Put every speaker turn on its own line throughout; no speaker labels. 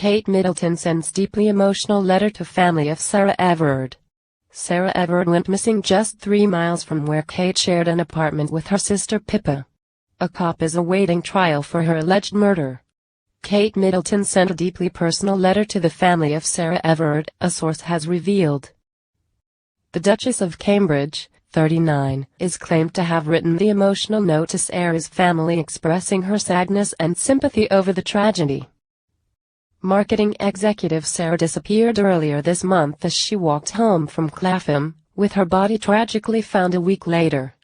Kate Middleton sends deeply emotional letter to family of Sarah Everard. Sarah Everard went missing just 3 miles from where Kate shared an apartment with her sister Pippa. A cop is awaiting trial for her alleged murder. Kate Middleton sent a deeply personal letter to the family of Sarah Everard, a source has revealed. The Duchess of Cambridge, 39, is claimed to have written the emotional note to Sarah's family expressing her sadness and sympathy over the tragedy. Marketing executive Sarah disappeared earlier this month as she walked home from Clapham, with her body tragically found a week later.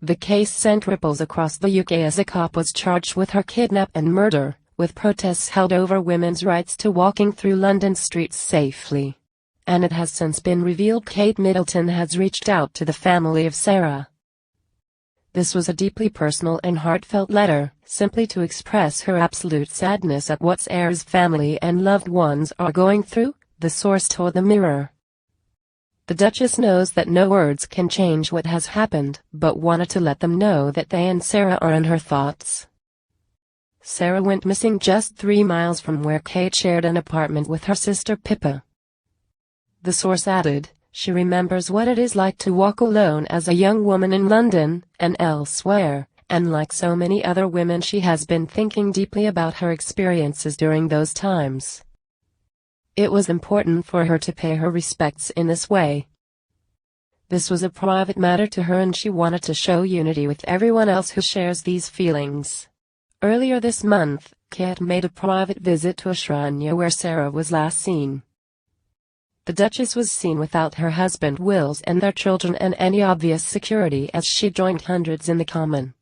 The case sent ripples across the UK as a cop was charged with her kidnap and murder, with protests held over women's rights to walking through London streets safely. And it has since been revealed Kate Middleton has reached out to the family of Sarah. This was a deeply personal and heartfelt letter, simply to express her absolute sadness at what Sarah's family and loved ones are going through, the source told the Mirror. The Duchess knows that no words can change what has happened, but wanted to let them know that they and Sarah are in her thoughts. Sarah went missing just 3 miles from where Kate shared an apartment with her sister Pippa. The source added, she remembers what it is like to walk alone as a young woman in London and elsewhere, and like so many other women she has been thinking deeply about her experiences during those times. It was important for her to pay her respects in this way. This was a private matter to her and she wanted to show unity with everyone else who shares these feelings. Earlier this month, Kate made a private visit to a shrine near where Sarah was last seen. The Duchess was seen without her husband Wills and their children and any obvious security as she joined hundreds in the Common.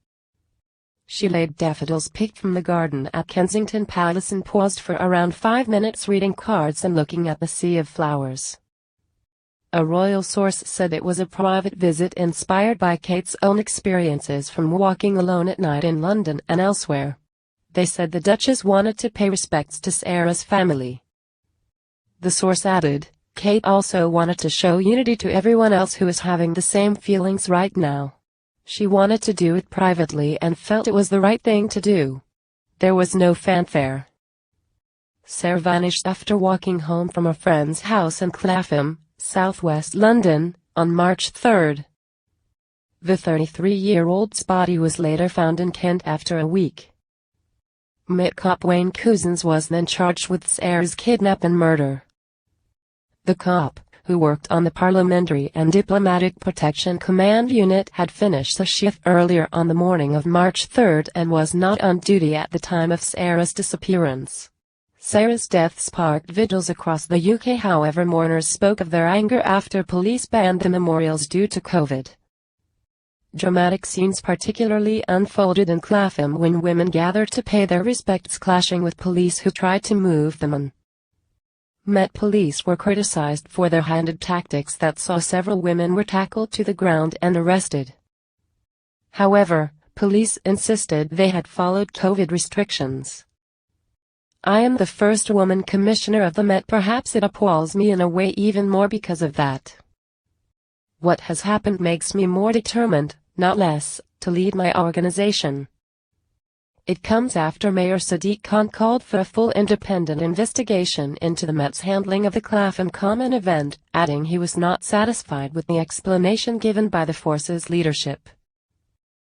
She laid daffodils picked from the garden at Kensington Palace and paused for around 5 minutes reading cards and looking at the sea of flowers. A royal source said it was a private visit inspired by Kate's own experiences from walking alone at night in London and elsewhere. They said the Duchess wanted to pay respects to Sarah's family. The source added, Kate also wanted to show unity to everyone else who is having the same feelings right now. She wanted to do it privately and felt it was the right thing to do. There was no fanfare. Sarah vanished after walking home from a friend's house in Clapham, southwest London, on March 3. The 33-year-old's body was later found in Kent after a week. Met cop Wayne Couzens was then charged with Sarah's kidnap and murder. The cop, who worked on the Parliamentary and Diplomatic Protection Command Unit, had finished a shift earlier on the morning of March 3 and was not on duty at the time of Sarah's disappearance. Sarah's death sparked vigils across the UK. However, mourners spoke of their anger after police banned the memorials due to COVID. Dramatic scenes particularly unfolded in Clapham when women gathered to pay their respects, clashing with police who tried to move them on. Met Police were criticized for their handed tactics that saw several women were tackled to the ground and arrested. However, police insisted they had followed COVID restrictions. I am the first woman commissioner of the Met. Perhaps it appalls me in a way even more because of that. What has happened makes me more determined, not less, to lead my organization. It comes after Mayor Sadiq Khan called for a full independent investigation into the Met's handling of the Clapham Common event, adding he was not satisfied with the explanation given by the force's leadership.